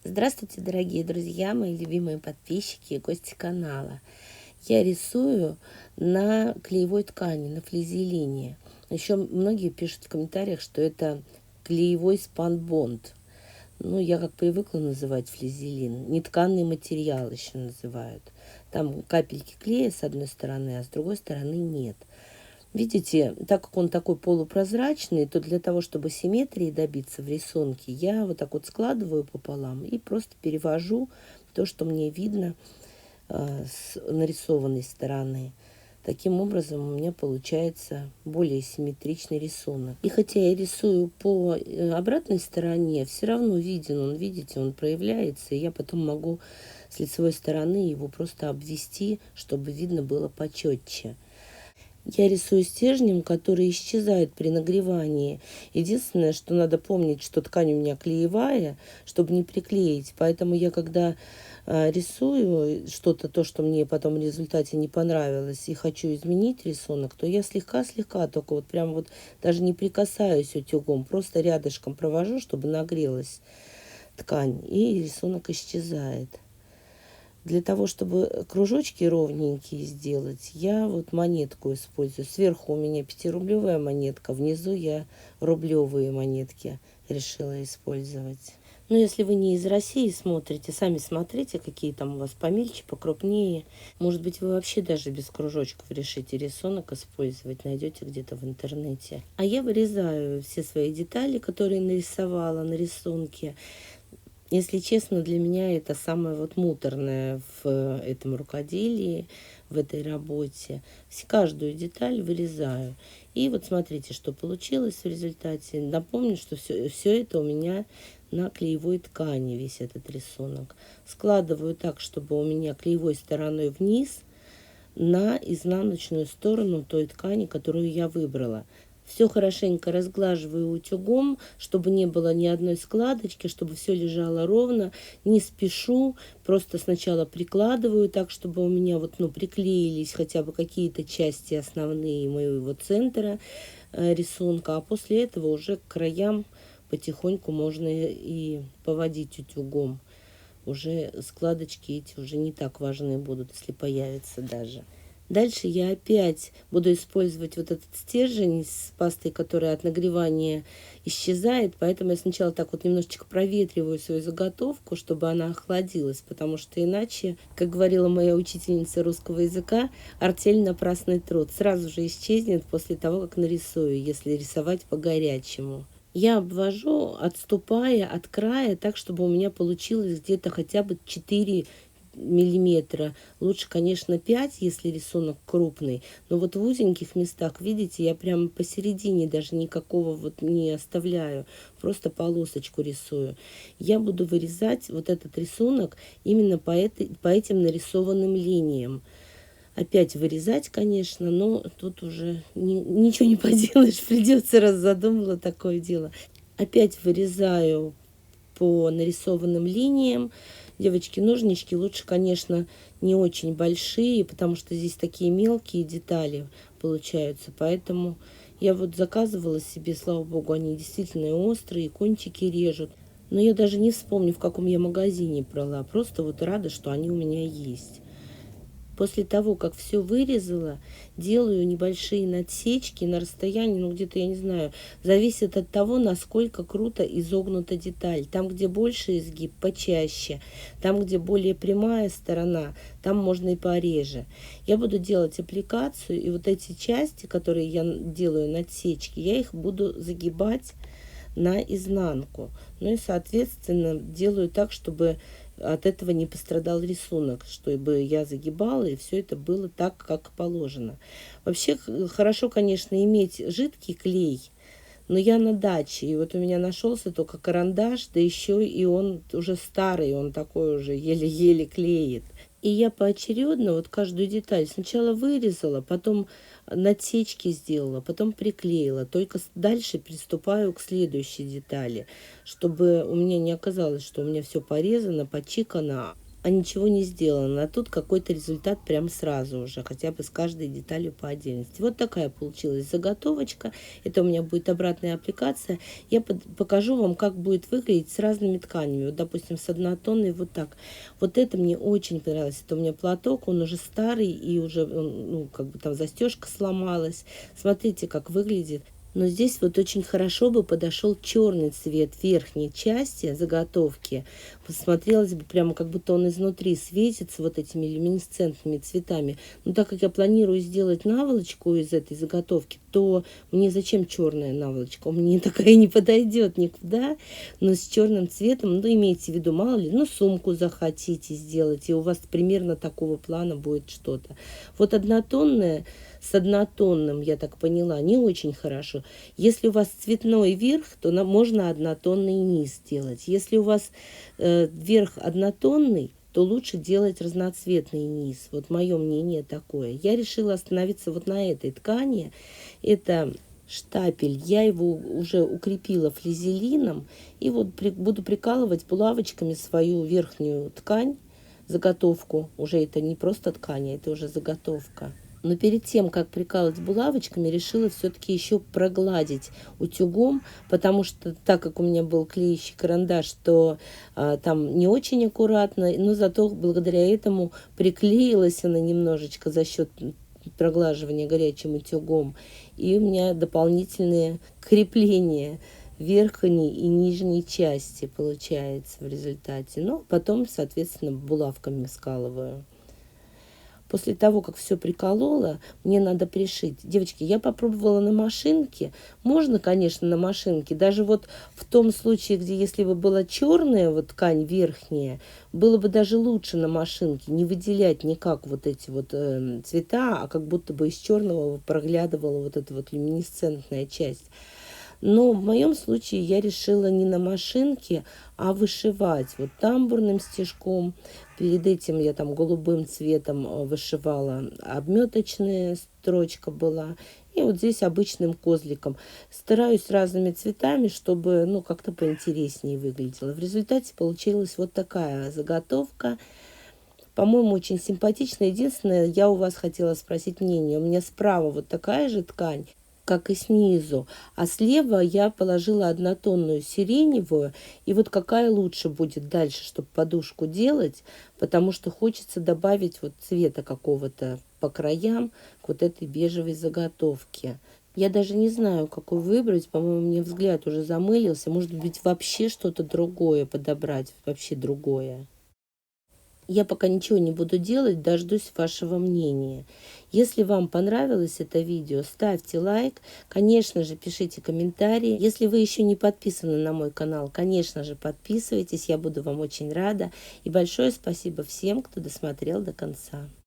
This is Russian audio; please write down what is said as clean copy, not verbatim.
Здравствуйте, дорогие друзья, мои любимые подписчики и гости канала. Я рисую на клеевой ткани, на флизелине. Еще многие пишут в комментариях, что это клеевой спанбонд. Ну, я как привыкла называть флизелин. Нетканный материал еще называют. Там капельки клея с одной стороны, а с другой стороны нет. Видите, так как он такой полупрозрачный, то для того, чтобы симметрии добиться в рисунке, я вот так вот складываю пополам и просто перевожу то, что мне видно с нарисованной стороны. Таким образом у меня получается более симметричный рисунок. И хотя я рисую по обратной стороне, все равно виден он, видите, он проявляется, и я потом могу с лицевой стороны его просто обвести, чтобы видно было почетче. Я рисую стержнем, который исчезает при нагревании. Единственное, что надо помнить, что ткань у меня клеевая, чтобы не приклеить. Поэтому я, когда рисую что-то, то, что мне потом в результате не понравилось, и хочу изменить рисунок, то я слегка-слегка, только вот прям вот даже не прикасаюсь утюгом, просто рядышком провожу, чтобы нагрелась ткань, и рисунок исчезает. Для того, чтобы кружочки ровненькие сделать, я вот монетку использую. Сверху у меня 5-рублевая монетка, внизу я рублевые монетки решила использовать. Но если вы не из России смотрите, сами смотрите, какие там у вас помельче, покрупнее. Может быть, вы вообще даже без кружочков решите рисунок использовать, найдете где-то в интернете. А я вырезаю все свои детали, которые нарисовала на рисунке. Если честно, для меня это самое вот муторное в этом рукоделии, в этой работе. Каждую деталь вырезаю. И вот смотрите, что получилось в результате. Напомню, что все это у меня на клеевой ткани, весь этот рисунок. Складываю так, чтобы у меня клеевой стороной вниз на изнаночную сторону той ткани, которую я выбрала. Все хорошенько разглаживаю утюгом, чтобы не было ни одной складочки, чтобы все лежало ровно. Не спешу, просто сначала прикладываю так, чтобы у меня вот, приклеились хотя бы какие-то части основные моего центра рисунка, а после этого уже к краям потихоньку можно и поводить утюгом. Уже складочки эти уже не так важны будут, если появятся даже. Дальше я опять буду использовать вот этот стержень с пастой, которая от нагревания исчезает. Поэтому я сначала так вот немножечко проветриваю свою заготовку, чтобы она охладилась. Потому что иначе, как говорила моя учительница русского языка, артель напрасный труд сразу же исчезнет после того, как нарисую, если рисовать по-горячему. Я обвожу, отступая от края, так, чтобы у меня получилось где-то хотя бы 4 миллиметра. Лучше, конечно, 5, если рисунок крупный. Но вот в узеньких местах, видите, я прямо посередине даже никакого вот не оставляю. Просто полосочку рисую. Я буду вырезать вот этот рисунок именно по этим нарисованным линиям. Опять вырезать, конечно, но тут уже ничего не поделаешь, придется, раз задумала такое дело. Опять вырезаю по нарисованным линиям. Девочки, ножнички лучше, конечно, не очень большие, потому что здесь такие мелкие детали получаются. Поэтому я вот заказывала себе, слава богу, они действительно острые, кончики режут. Но я даже не вспомню, в каком я магазине брала. Просто вот рада, что они у меня есть. После того, как все вырезала, делаю небольшие надсечки на расстоянии, где-то, я не знаю, зависит от того, насколько круто изогнута деталь. Там, где больше изгиб, почаще. Там, где более прямая сторона, там можно и пореже. Я буду делать аппликацию, и вот эти части, которые я делаю надсечки, я их буду загибать на изнанку. Ну и, соответственно, делаю так, чтобы от этого не пострадал рисунок, чтобы я загибала, и все это было так, как положено. Вообще хорошо, конечно, иметь жидкий клей, но я на даче, и вот у меня нашелся только карандаш, да еще и он уже старый, он такой уже еле-еле клеит. И я поочередно вот каждую деталь сначала вырезала, потом надсечки сделала, потом приклеила. Только дальше приступаю к следующей детали, чтобы у меня не оказалось, что у меня все порезано, почикано, а ничего не сделано. А тут какой-то результат прям сразу уже, хотя бы с каждой деталью по отдельности. Вот такая получилась заготовочка. Это у меня будет обратная аппликация. Я покажу вам, как будет выглядеть с разными тканями. Вот, допустим, с однотонной вот так. Вот это мне очень понравилось. Это у меня платок, он уже старый и уже, ну, как бы там застежка сломалась. Смотрите, как выглядит. Но здесь вот очень хорошо бы подошел черный цвет верхней части заготовки. Посмотрелось бы прямо, как будто он изнутри светится вот этими люминесцентными цветами. Но так как я планирую сделать наволочку из этой заготовки, то мне зачем черная наволочка? Мне такая не подойдет никуда. Но с черным цветом, ну, имейте в виду, мало ли, ну, сумку захотите сделать, и у вас примерно такого плана будет что-то. Вот однотонная с однотонным, я так поняла, не очень хорошо. Если у вас цветной верх, то можно однотонный низ сделать. Если у вас верх однотонный, то лучше делать разноцветный низ. Вот мое мнение такое. Я решила остановиться вот на этой ткани. Это штапель. Я его уже укрепила флизелином. И вот буду прикалывать булавочками свою верхнюю ткань, заготовку. Уже это не просто ткань, а это уже заготовка. Но перед тем, как прикалывать булавочками, решила все-таки еще прогладить утюгом, потому что так как у меня был клеящий карандаш, то там не очень аккуратно, но зато благодаря этому приклеилась она немножечко за счет проглаживания горячим утюгом. И у меня дополнительные крепления верхней и нижней части получается в результате. Но потом, соответственно, булавками скалываю. После того, как все приколола, мне надо пришить. Девочки, я попробовала на машинке. Можно, конечно, на машинке. Даже вот в том случае, где если бы была черная вот ткань верхняя, было бы даже лучше на машинке. Не выделять никак вот эти вот цвета, а как будто бы из черного проглядывала вот эта вот люминесцентная часть. Но в моем случае я решила не на машинке, а вышивать вот тамбурным стежком. Перед этим я там голубым цветом вышивала, обметочная строчка была. И вот здесь обычным козликом. Стараюсь разными цветами, чтобы, ну, как-то поинтереснее выглядело. В результате получилась вот такая заготовка. По-моему, очень симпатичная. Единственное, я у вас хотела спросить мнение. У меня справа вот такая же ткань, как и снизу, а слева я положила однотонную сиреневую, и вот какая лучше будет дальше, чтобы подушку делать, потому что хочется добавить вот цвета какого-то по краям к вот этой бежевой заготовке. Я даже не знаю, какой выбрать, по-моему, мне взгляд уже замылился, может быть, вообще что-то другое подобрать, вообще другое. Я пока ничего не буду делать, дождусь вашего мнения. Если вам понравилось это видео, ставьте лайк, конечно же, пишите комментарии. Если вы еще не подписаны на мой канал, конечно же, подписывайтесь, я буду вам очень рада. И большое спасибо всем, кто досмотрел до конца.